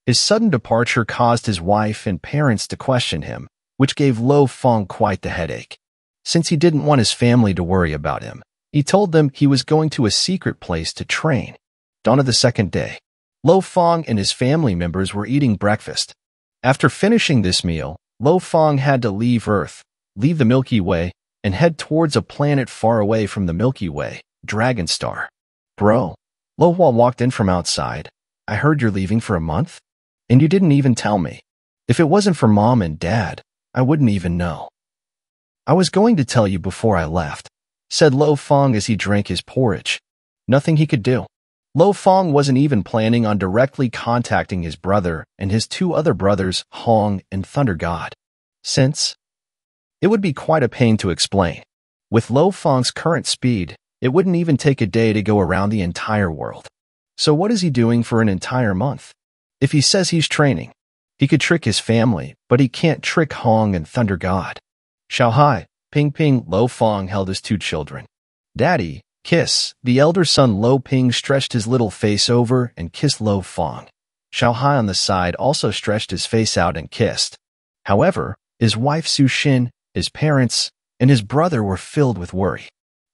His sudden departure caused his wife and parents to question him, which gave Lo Fong quite the headache. Since he didn't want his family to worry about him, he told them he was going to a secret place to train. Dawn of the second day, Lo Fong and his family members were eating breakfast. After finishing this meal, Lo Fong had to leave Earth, leave the Milky Way, and head towards a planet far away from the Milky Way, Dragon Star. Bro, Lo Hua walked in from outside. I heard you're leaving for a month? And you didn't even tell me. If it wasn't for Mom and Dad, I wouldn't even know. I was going to tell you before I left, said Lo Fong as he drank his porridge. Nothing he could do. Lo Fong wasn't even planning on directly contacting his brother and his two other brothers, Hong and Thunder God, since it would be quite a pain to explain. With Lo Fong's current speed, it wouldn't even take a day to go around the entire world. So what is he doing for an entire month? If he says he's training, he could trick his family, but he can't trick Hong and Thunder God. Xiaohai, Ping Ping, Lo Fong held his two children. Daddy, kiss. The elder son Lo Ping stretched his little face over and kissed Lo Fong. Xiaohai on the side also stretched his face out and kissed. However, his wife Su Xin, his parents, and his brother were filled with worry.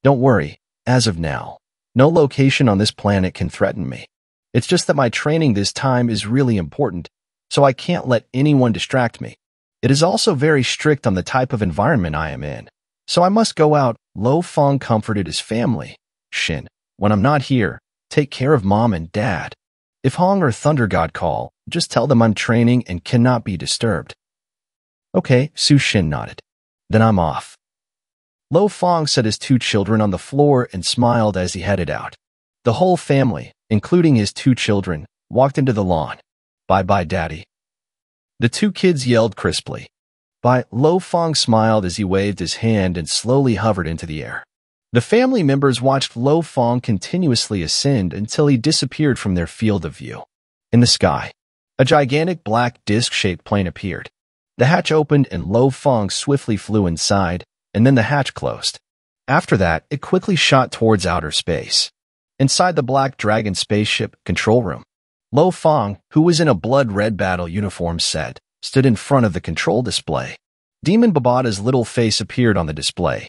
Don't worry, as of now, no location on this planet can threaten me. It's just that my training this time is really important, so I can't let anyone distract me. It is also very strict on the type of environment I am in, so I must go out. Lo Fong comforted his family. Xin, when I'm not here, take care of Mom and Dad. If Hong or Thunder God call, just tell them I'm training and cannot be disturbed. Okay, Su Xin nodded. Then I'm off. Lo Fong set his two children on the floor and smiled as he headed out. The whole family, including his two children, walked into the lawn. Bye-bye, Daddy. The two kids yelled crisply. Bye. Lo Fong smiled as he waved his hand and slowly hovered into the air. The family members watched Lo Fong continuously ascend until he disappeared from their field of view. In the sky, a gigantic black disc-shaped plane appeared. The hatch opened and Lo Fong swiftly flew inside, and then the hatch closed. After that, it quickly shot towards outer space. Inside the Black Dragon spaceship control room, Lo Fong, who was in a blood-red battle uniform set, stood in front of the control display. Demon Babada's little face appeared on the display.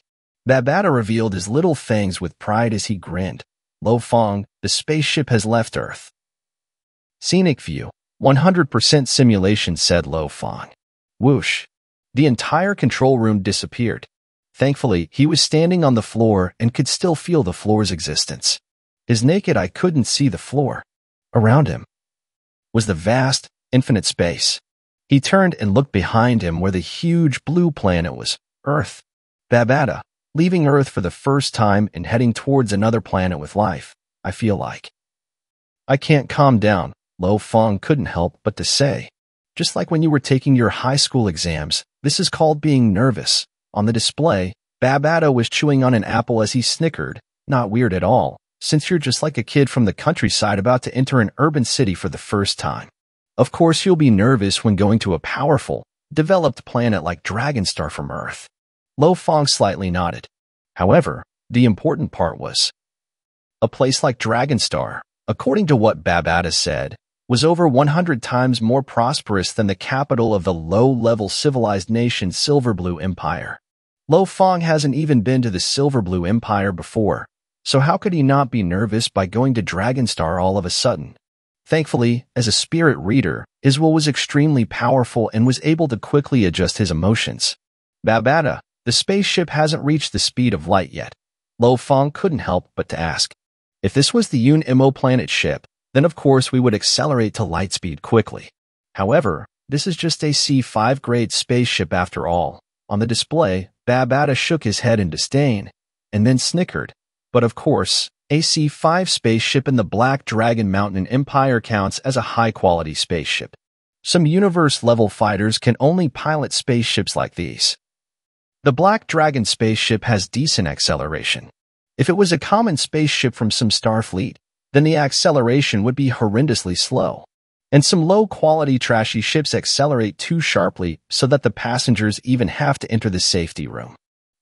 Babada revealed his little fangs with pride as he grinned. Lo Fong, the spaceship has left Earth. Scenic view, 100% simulation, said Lo Fong. Whoosh. The entire control room disappeared. Thankfully, he was standing on the floor and could still feel the floor's existence. His naked eye couldn't see the floor. Around him was the vast, infinite space. He turned and looked behind him where the huge blue planet was, Earth. Babada, leaving Earth for the first time and heading towards another planet with life, I feel like. I can't calm down, Lo Fong couldn't help but to say. Just like when you were taking your high school exams, this is called being nervous. On the display, Babada was chewing on an apple as he snickered. Not weird at all, since you're just like a kid from the countryside about to enter an urban city for the first time. Of course, you'll be nervous when going to a powerful, developed planet like Dragonstar from Earth. Lo Fong slightly nodded. However, the important part was, a place like Dragonstar, according to what Babada said, was over 100 times more prosperous than the capital of the low-level civilized nation Silverblue Empire. Lo Fong hasn't even been to the Silverblue Empire before, so how could he not be nervous by going to Dragonstar all of a sudden? Thankfully, as a spirit reader, his will was extremely powerful and was able to quickly adjust his emotions. Babada, the spaceship hasn't reached the speed of light yet. Lo Fong couldn't help but to ask. If this was the Yun-Imo planet ship, then of course we would accelerate to light speed quickly. However, this is just a C5 grade spaceship after all. On the display, Babada shook his head in disdain, and then snickered. But of course, a C5 spaceship in the Black Dragon Mountain Empire counts as a high-quality spaceship. Some universe-level fighters can only pilot spaceships like these. The Black Dragon spaceship has decent acceleration. If it was a common spaceship from some star fleet, then the acceleration would be horrendously slow. And some low-quality trashy ships accelerate too sharply so that the passengers even have to enter the safety room.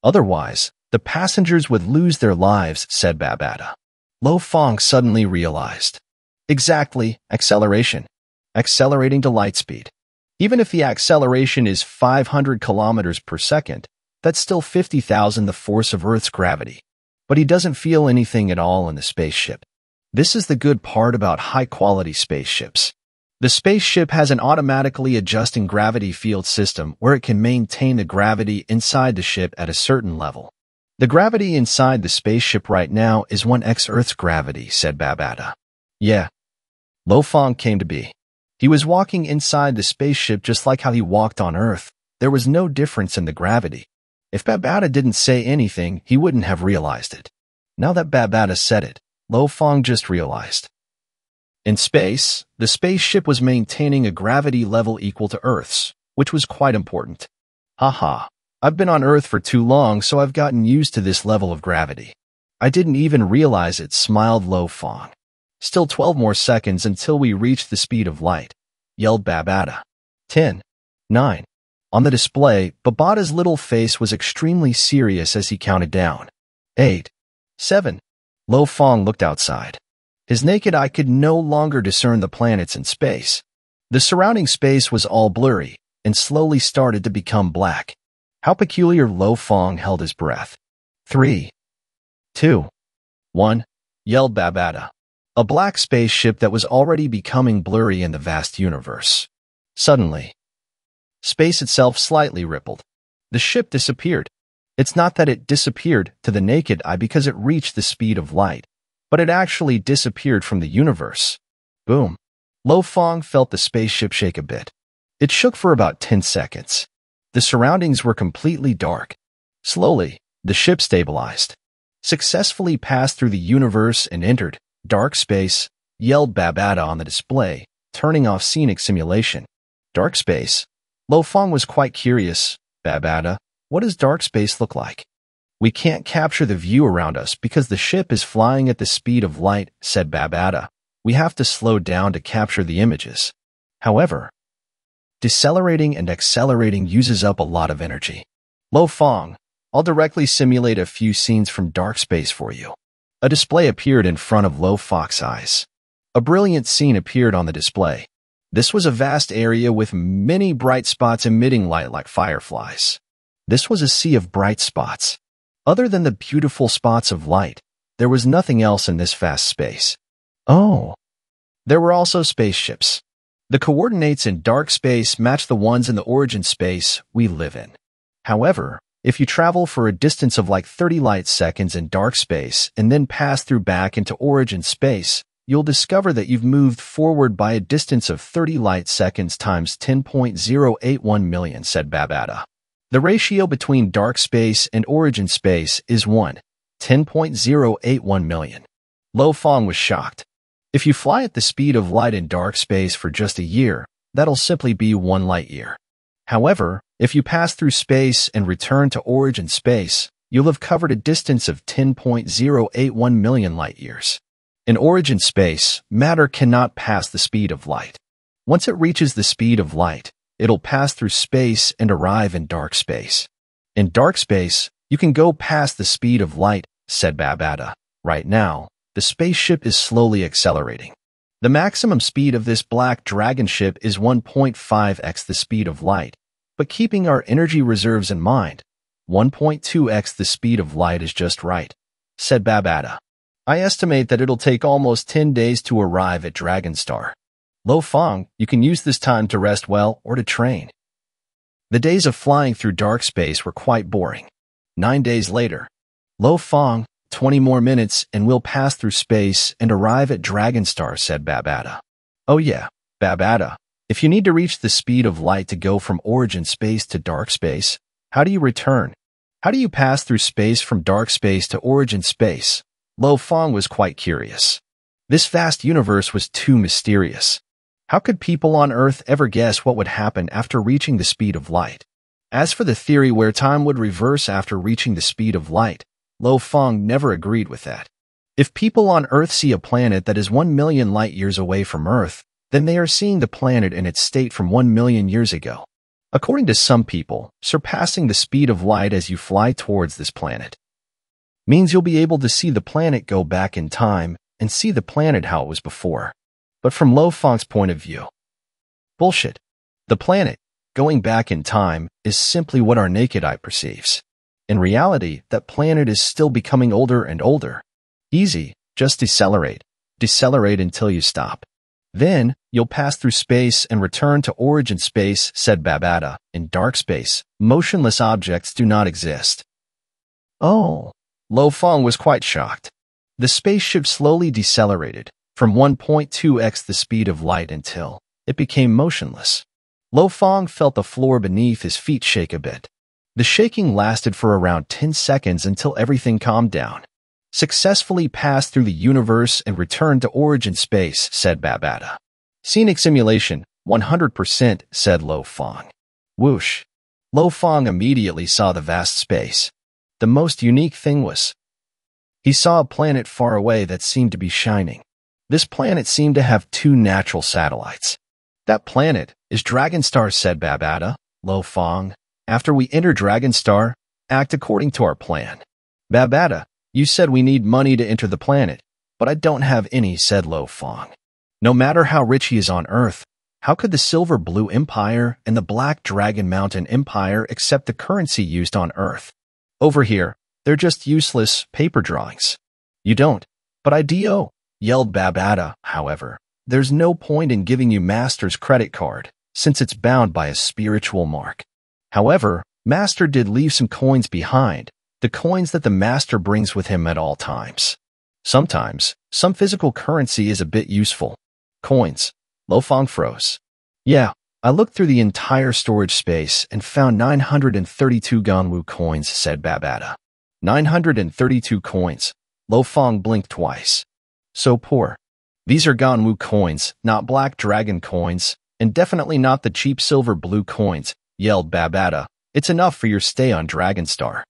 Otherwise, the passengers would lose their lives, said Babada. Lo Fong suddenly realized. Exactly, acceleration. accelerating to light speed. Even if the acceleration is 500 kilometers per second, that's still 50,000 the force of Earth's gravity. But he doesn't feel anything at all in the spaceship. This is the good part about high-quality spaceships. The spaceship has an automatically adjusting gravity field system where it can maintain the gravity inside the ship at a certain level. The gravity inside the spaceship right now is 1x Earth's gravity, said Babada. Yeah. Lo Fong came to be. He was walking inside the spaceship just like how he walked on Earth. There was no difference in the gravity. If Babada didn't say anything, he wouldn't have realized it. Now that Babada said it, Lo Fong just realized. In space, the spaceship was maintaining a gravity level equal to Earth's, which was quite important. Haha, I've been on Earth for too long, so I've gotten used to this level of gravity. I didn't even realize it, smiled Lo Fong. Still 12 more seconds until we reach the speed of light, yelled Babada. 10, 9. On the display, Babada's little face was extremely serious as he counted down. 8, 7. Lo Fong looked outside. His naked eye could no longer discern the planets in space. The surrounding space was all blurry and slowly started to become black. How peculiar. Lo Fong held his breath. 3, 2, 1, yelled Babada. A black spaceship that was already becoming blurry in the vast universe. Suddenly, space itself slightly rippled. The ship disappeared. It's not that it disappeared to the naked eye because it reached the speed of light, but it actually disappeared from the universe. Boom. Lo Fong felt the spaceship shake a bit. It shook for about 10 seconds. The surroundings were completely dark. Slowly, the ship stabilized. Successfully passed through the universe and entered dark space, yelled Babada on the display, turning off scenic simulation. Dark space? Lo Fong was quite curious. Babada, what does dark space look like? We can't capture the view around us because the ship is flying at the speed of light, said Babada. We have to slow down to capture the images. However, decelerating and accelerating uses up a lot of energy. Lo Fong, I'll directly simulate a few scenes from dark space for you. A display appeared in front of Lo Fong's eyes. A brilliant scene appeared on the display. This was a vast area with many bright spots emitting light like fireflies. This was a sea of bright spots. Other than the beautiful spots of light, there was nothing else in this vast space. Oh. There were also spaceships. The coordinates in dark space match the ones in the origin space we live in. However, if you travel for a distance of like 30 light seconds in dark space and then pass through back into origin space, you'll discover that you've moved forward by a distance of 30 light seconds times 10.081 million, said Babada. The ratio between dark space and origin space is 10.081 million. Lo Fong was shocked. If you fly at the speed of light in dark space for just a year, that'll simply be 1 light year. However, if you pass through space and return to origin space, you'll have covered a distance of 10.081 million light years. In origin space, matter cannot pass the speed of light. Once it reaches the speed of light, it'll pass through space and arrive in dark space. In dark space, you can go past the speed of light, said Babada. Right now, the spaceship is slowly accelerating. The maximum speed of this black dragon ship is 1.5x the speed of light, but keeping our energy reserves in mind, 1.2x the speed of light is just right, said Babada. I estimate that it'll take almost 10 days to arrive at Dragonstar. Lo Fong, you can use this time to rest well or to train. The days of flying through dark space were quite boring. 9 days later, Lo Fong, 20 more minutes and we'll pass through space and arrive at Dragonstar, said Babada. Oh yeah, Babada, if you need to reach the speed of light to go from origin space to dark space, how do you return? How do you pass through space from dark space to origin space? Lo Fong was quite curious. This vast universe was too mysterious. How could people on Earth ever guess what would happen after reaching the speed of light? As for the theory where time would reverse after reaching the speed of light, Lo Fong never agreed with that. If people on Earth see a planet that is 1 million light years away from Earth, then they are seeing the planet in its state from 1 million years ago. According to some people, surpassing the speed of light as you fly towards this planet means you'll be able to see the planet go back in time and see the planet how it was before. But from Lo Fong's point of view, Bullshit. The planet, going back in time, is simply what our naked eye perceives. In reality, that planet is still becoming older and older. Easy, just decelerate. Decelerate until you stop. Then, you'll pass through space and return to origin space, said Babata. In dark space, motionless objects do not exist. Oh. Lo Fong was quite shocked. The spaceship slowly decelerated, from 1.2x the speed of light until it became motionless. Lo Fong felt the floor beneath his feet shake a bit. The shaking lasted for around 10 seconds until everything calmed down. Successfully passed through the universe and returned to origin space, said Babata. Scenic simulation, 100%, said Lo Fong. Whoosh. Lo Fong immediately saw the vast space. The most unique thing was, he saw a planet far away that seemed to be shining. This planet seemed to have 2 natural satellites. That planet is Dragonstar, said Babata. Lo Fong, after we enter Dragonstar, act according to our plan. Babata, you said we need money to enter the planet, but I don't have any, said Lo Fong. No matter how rich he is on Earth, how could the Silver Blue Empire and the Black Dragon Mountain Empire accept the currency used on Earth? Over here, they're just useless paper drawings. You don't, but I do, yelled Babata. However, there's no point in giving you Master's credit card, since it's bound by a spiritual mark. However, Master did leave some coins behind, the coins that the Master brings with him at all times. Sometimes, some physical currency is a bit useful. Coins. Lo Fong froze. Yeah, I looked through the entire storage space and found 932 Ganwu coins, said Babata. 932 coins. Lo Fong blinked twice. So poor. These are Ganwu coins, not Black Dragon coins, and definitely not the cheap silver blue coins, yelled Babata. It's enough for your stay on Dragonstar.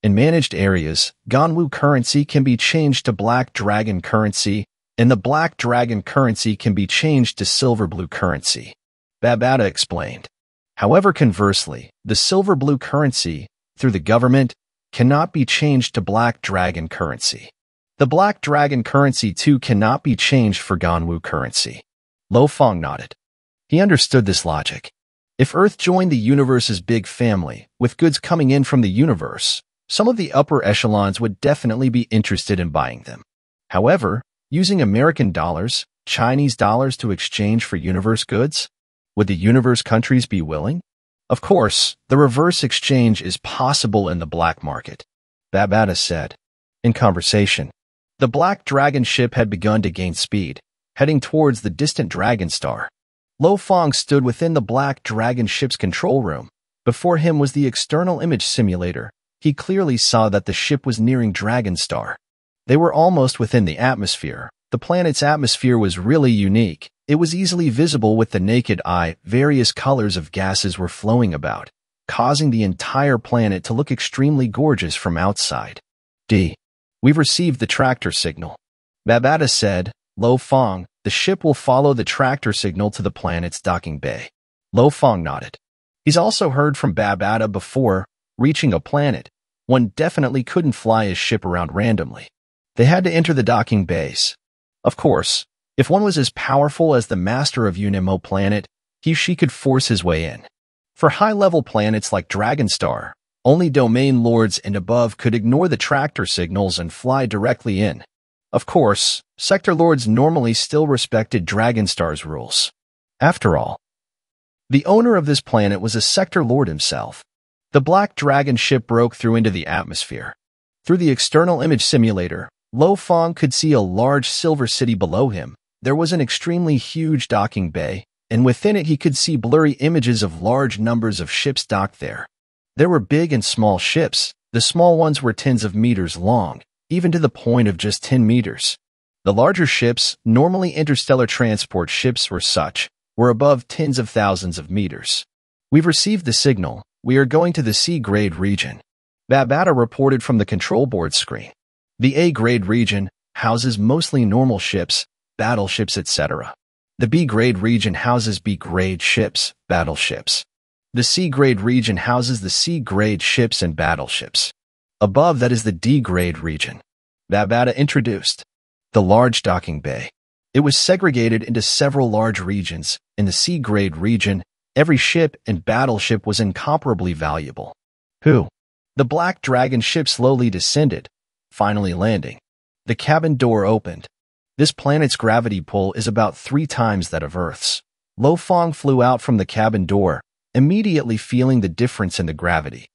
In managed areas, Ganwu currency can be changed to Black Dragon currency, and the Black Dragon currency can be changed to silver blue currency. Babata explained. However, conversely, the silver blue currency, through the government, cannot be changed to Black Dragon currency. The Black Dragon currency too cannot be changed for Ganwu currency. Lo Fong nodded. He understood this logic. If Earth joined the universe's big family, with goods coming in from the universe, some of the upper echelons would definitely be interested in buying them. However, using American dollars, Chinese dollars to exchange for universe goods, would the universe countries be willing? Of course, the reverse exchange is possible in the black market, Babata said. In conversation, the Black Dragon ship had begun to gain speed, heading towards the distant Dragonstar. Lo Fong stood within the Black Dragon ship's control room. Before him was the external image simulator. He clearly saw that the ship was nearing Dragonstar. They were almost within the atmosphere. The planet's atmosphere was really unique. It was easily visible with the naked eye. Various colors of gases were flowing about, causing the entire planet to look extremely gorgeous from outside. We've received the tractor signal. Babata said. Lo Fong, the ship will follow the tractor signal to the planet's docking bay. Lo Fong nodded. He's also heard from Babata before. Reaching a planet, one definitely couldn't fly his ship around randomly. They had to enter the docking bays. Of course, if one was as powerful as the master of Unimo planet, she could force his way in. For high-level planets like Dragonstar, only domain lords and above could ignore the tractor signals and fly directly in. Of course, sector lords normally still respected Dragonstar's rules. After all, the owner of this planet was a sector lord himself. The Black Dragon ship broke through into the atmosphere. Through the external image simulator, Lo Fong could see a large silver city below him. There was an extremely huge docking bay, and within it he could see blurry images of large numbers of ships docked there. There were big and small ships. The small ones were tens of meters long, even to the point of just 10 meters. The larger ships, normally interstellar transport ships were above tens of thousands of meters. We've received the signal. We are going to the C-grade region. Babata reported from the control board screen. The A-grade region houses mostly normal ships, battleships, etc. The B-grade region houses B-grade ships, battleships. The C-grade region houses the C-grade ships and battleships. Above that is the D-grade region. Babata introduced. The large docking bay. It was segregated into several large regions. In the C-grade region, every ship and battleship was incomparably valuable. Who? The Black Dragon ship slowly descended, finally landing. The cabin door opened. This planet's gravity pull is about 3 times that of Earth's. Lo Fong flew out from the cabin door, immediately feeling the difference in the gravity.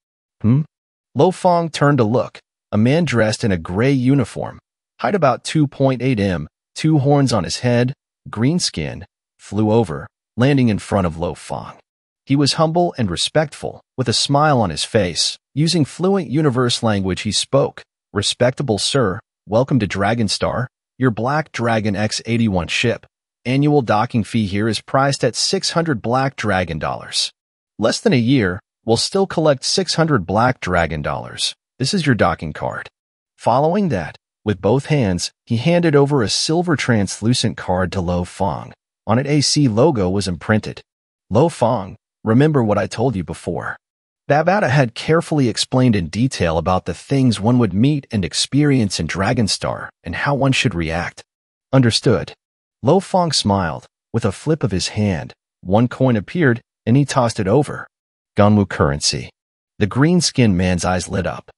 Lo Fong turned to look. A man dressed in a gray uniform, height about 2.8 m, 2 horns on his head, green skin, flew over, landing in front of Lo Fong. He was humble and respectful, with a smile on his face. Using fluent universe language he spoke. "Respectable sir, welcome to Dragonstar, your Black Dragon X-81 ship. Annual docking fee here is priced at 600 Black Dragon dollars. Less than a year, we'll still collect 600 Black Dragon dollars. This is your docking card." Following that, with both hands, he handed over a silver translucent card to Lo Fong. On it, AC logo was imprinted. "Lo Fong, remember what I told you before." Babata had carefully explained in detail about the things one would meet and experience in Dragonstar and how one should react. Understood. Lo Fong smiled. With a flip of his hand, 1 coin appeared and he tossed it over. Ganwu currency. The green-skinned man's eyes lit up.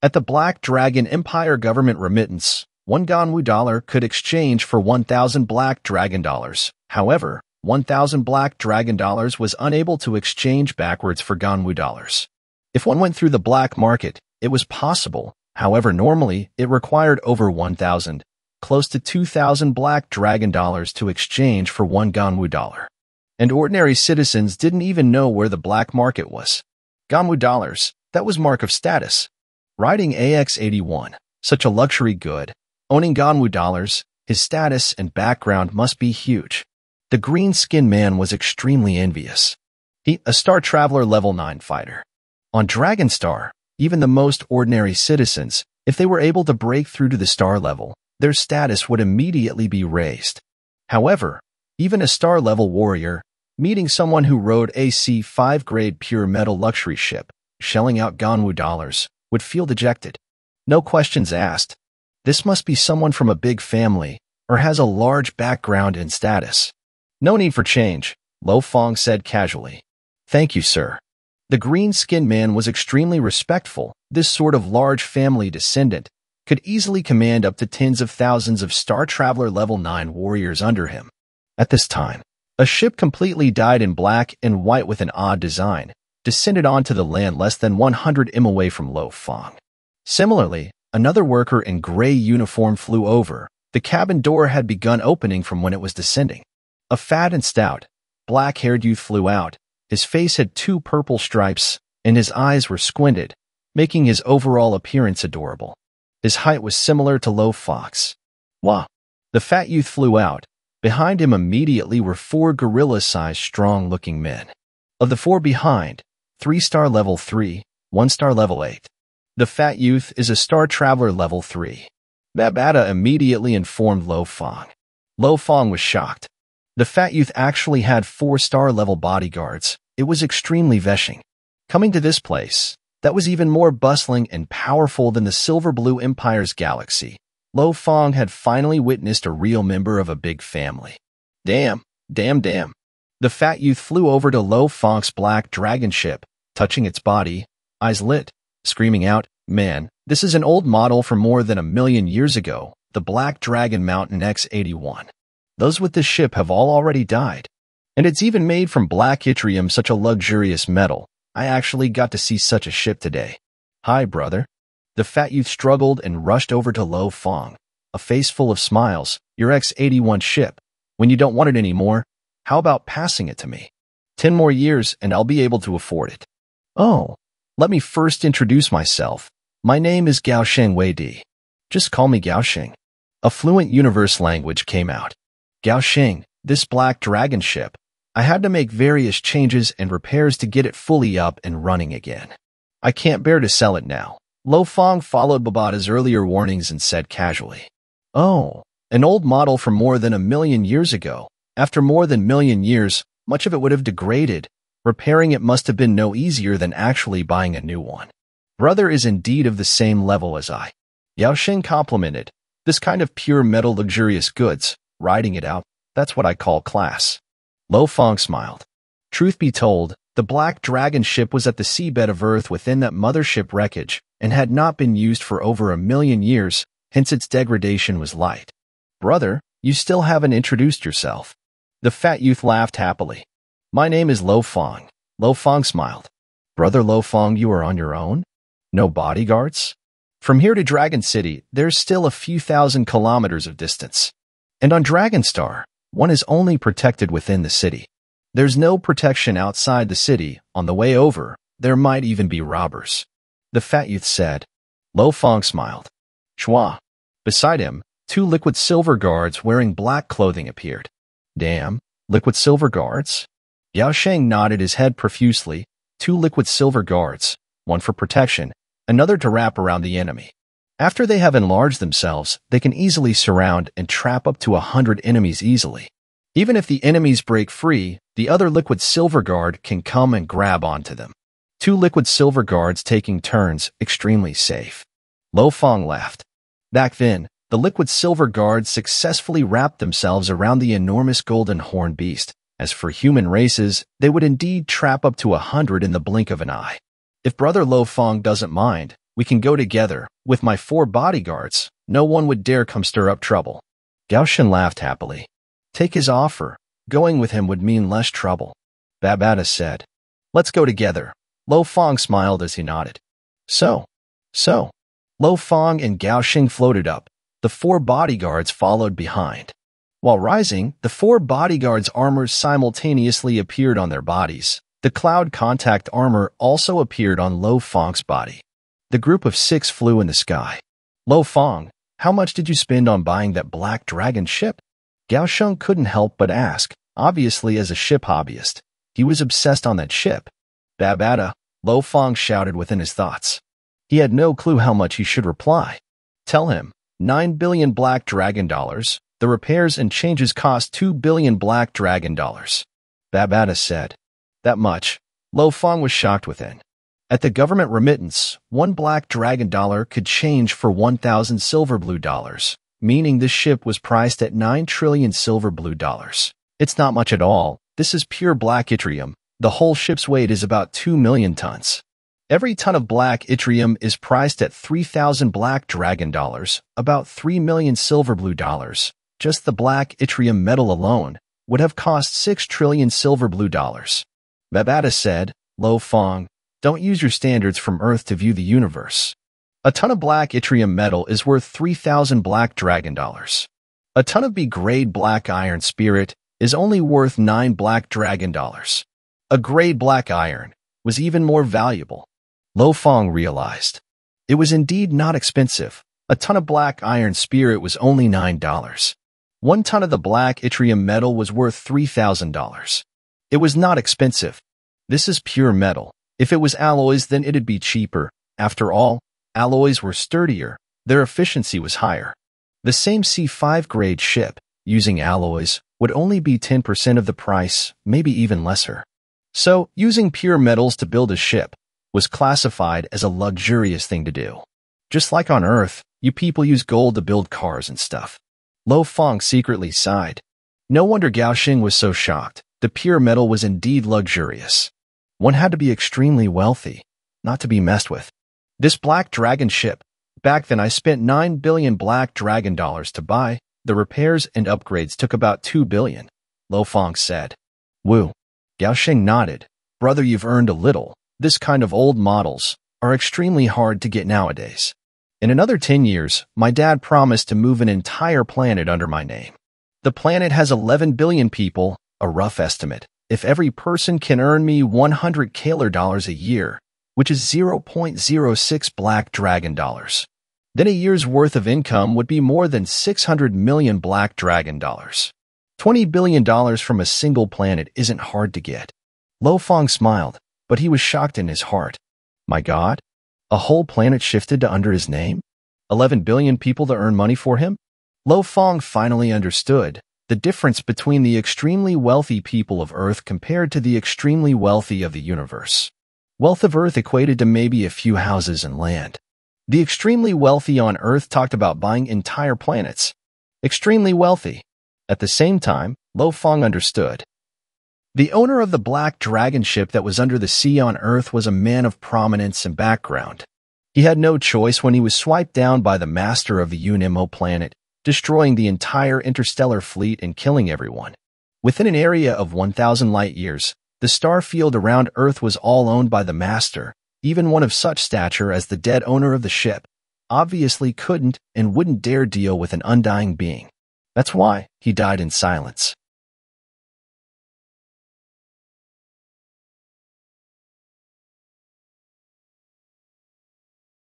At the Black Dragon Empire government remittance, 1 Ganwu dollar could exchange for 1,000 Black Dragon dollars. However, 1,000 Black Dragon dollars was unable to exchange backwards for Ganwu dollars. If one went through the black market, it was possible. However, normally, it required over 1,000, close to 2,000 Black Dragon dollars to exchange for 1 Ganwu dollar. And ordinary citizens didn't even know where the black market was. Ganwu dollars, that was mark of status. Riding AX-81, such a luxury good, owning Ganwu dollars, his status and background must be huge. The green-skinned man was extremely envious. He, a Star Traveler Level 9 fighter. On Dragonstar, even the most ordinary citizens, if they were able to break through to the star level, their status would immediately be raised. However, even a star-level warrior, meeting someone who rode a C5 grade pure metal luxury ship, shelling out Ganwu dollars, would feel dejected. No questions asked. This must be someone from a big family, or has a large background and status. "No need for change," Lo Fong said casually. "Thank you, sir." The green-skinned man was extremely respectful. This sort of large family descendant could easily command up to tens of thousands of Star Traveler Level 9 warriors under him. At this time, a ship completely dyed in black and white with an odd design descended onto the land less than 100 m away from Lo Fong. Similarly, another worker in gray uniform flew over. The cabin door had begun opening from when it was descending. A fat and stout, black-haired youth flew out. His face had 2 purple stripes, and his eyes were squinted, making his overall appearance adorable. His height was similar to Lo Fong's. Wah! The fat youth flew out. Behind him immediately were 4 gorilla-sized strong-looking men. Of the 4 behind, 3 star level 3, 1 star level 8. The fat youth is a Star Traveler level 3. Babata immediately informed Lo Fong. Lo Fong was shocked. The fat youth actually had 4 star level bodyguards. It was extremely vexing. Coming to this place, that was even more bustling and powerful than the Silver Blue Empire's galaxy. Lo Fong had finally witnessed a real member of a big family. Damn. The fat youth flew over to Lo Fong's Black Dragon ship, touching its body, eyes lit, screaming out, "Man, this is an old model from more than 1,000,000 years ago, the Black Dragon Mountain X-81. Those with this ship have all already died. And it's even made from black yttrium, such a luxurious metal. I actually got to see such a ship today. Hi, brother." The fat youth struggled and rushed over to Lo Fong, a face full of smiles. "Your X-81 ship. When you don't want it anymore, how about passing it to me? 10 more years and I'll be able to afford it." "Oh, let me first introduce myself. My name is Gaosheng Weidi. Just call me Gaosheng." A fluent universe language came out. "Gaosheng, this Black Dragon ship. I had to make various changes and repairs to get it fully up and running again. I can't bear to sell it now." Lo Fong followed Babata's earlier warnings and said casually, "Oh, an old model from more than 1,000,000 years ago. After more than 1,000,000 years, much of it would have degraded. Repairing it must have been no easier than actually buying a new one. Brother is indeed of the same level as I." Yao Sheng complimented. This kind of pure metal luxurious goods, riding it out, that's what I call class. Lo Fong smiled. Truth be told, the Black Dragon ship was at the seabed of Earth within that mothership wreckage and had not been used for over 1,000,000 years, hence its degradation was light. Brother, you still haven't introduced yourself. The fat youth laughed happily. My name is Lo Fong. Lo Fong smiled. Brother Lo Fong, you are on your own? No bodyguards? From here to Dragon City, there's still a few thousand kilometers of distance. And on Dragonstar, one is only protected within the city. There's no protection outside the city. On the way over, there might even be robbers. The fat youth said. Lo Fong smiled. Chua. Beside him, 2 liquid silver guards wearing black clothing appeared. Damn, liquid silver guards? Yao Sheng nodded his head profusely. 2 liquid silver guards, one for protection, another to wrap around the enemy. After they have enlarged themselves, they can easily surround and trap up to 100 enemies easily. Even if the enemies break free, the other liquid silver guard can come and grab onto them. 2 liquid silver guards taking turns, extremely safe. Lo Fong laughed. Back then, the liquid silver guards successfully wrapped themselves around the enormous golden horned beast. As for human races, they would indeed trap up to 100 in the blink of an eye. If Brother Lo Fong doesn't mind, we can go together. With my 4 bodyguards, no one would dare come stir up trouble. Gao Shen laughed happily. Take his offer. Going with him would mean less trouble. Babata said. Let's go together. Lo Fong smiled as he nodded. So. Lo Fong and Gao Sheng floated up. The 4 bodyguards followed behind. While rising, the 4 bodyguards' armors simultaneously appeared on their bodies. The cloud contact armor also appeared on Lo Fong's body. The group of 6 flew in the sky. Lo Fong, how much did you spend on buying that Black Dragon ship? Gao Sheng couldn't help but ask. Obviously, as a ship hobbyist, he was obsessed on that ship. Babata, Lo Fong shouted within his thoughts. He had no clue how much he should reply. Tell him, 9 billion Black Dragon dollars. The repairs and changes cost 2 billion Black Dragon dollars. Babata said. That much? Lo Fong was shocked within. At the government remittance, 1 Black Dragon dollar could change for 1,000 silver blue dollars, meaning this ship was priced at 9 trillion silver blue dollars. It's not much at all. This is pure black yttrium. The whole ship's weight is about 2 million tons. Every ton of black yttrium is priced at 3,000 Black Dragon dollars, about 3 million silver blue dollars. Just the black yttrium metal alone would have cost 6 trillion silver blue dollars. Babata said, Lo Fong, don't use your standards from Earth to view the universe. A ton of black yttrium metal is worth 3,000 Black Dragon dollars. A ton of B-grade black iron spirit is only worth 9 Black Dragon dollars. A grade black iron was even more valuable. Lo Fong realized. It was indeed not expensive. A ton of black iron spirit was only $9. 1 ton of the black yttrium metal was worth $3,000. It was not expensive. This is pure metal. If it was alloys, then it'd be cheaper. After all, alloys were sturdier. Their efficiency was higher. The same C5 grade ship, using alloys, would only be 10% of the price, maybe even lesser. So, using pure metals to build a ship was classified as a luxurious thing to do. Just like on Earth, you people use gold to build cars and stuff. Lo Fong secretly sighed. No wonder Gao Sheng was so shocked. The pure metal was indeed luxurious. One had to be extremely wealthy, not to be messed with. This Black Dragon ship, back then I spent 9 billion Black Dragon dollars to buy. The repairs and upgrades took about 2 billion, Lo Fong said. Woo. Gao Sheng nodded. Brother, you've earned a little. This kind of old models are extremely hard to get nowadays. In another 10 years, my dad promised to move an entire planet under my name. The planet has 11 billion people, a rough estimate. If every person can earn me 100 Kaler dollars a year, which is 0.06 Black Dragon dollars, then a year's worth of income would be more than 600 million Black Dragon dollars. $20 billion from a single planet isn't hard to get. Lo Fong smiled, but he was shocked in his heart. My God, a whole planet shifted to under his name? 11 billion people to earn money for him? Lo Fong finally understood the difference between the extremely wealthy people of Earth compared to the extremely wealthy of the universe. Wealth of Earth equated to maybe a few houses and land. The extremely wealthy on Earth talked about buying entire planets. Extremely wealthy. At the same time, Lo Feng understood. The owner of the black dragon ship that was under the sea on Earth was a man of prominence and background. He had no choice when he was swiped down by the master of the Unimo planet, destroying the entire interstellar fleet and killing everyone. Within an area of 1,000 light-years, the star field around Earth was all owned by the master. Even one of such stature as the dead owner of the ship obviously couldn't and wouldn't dare deal with an undying being. That's why he died in silence.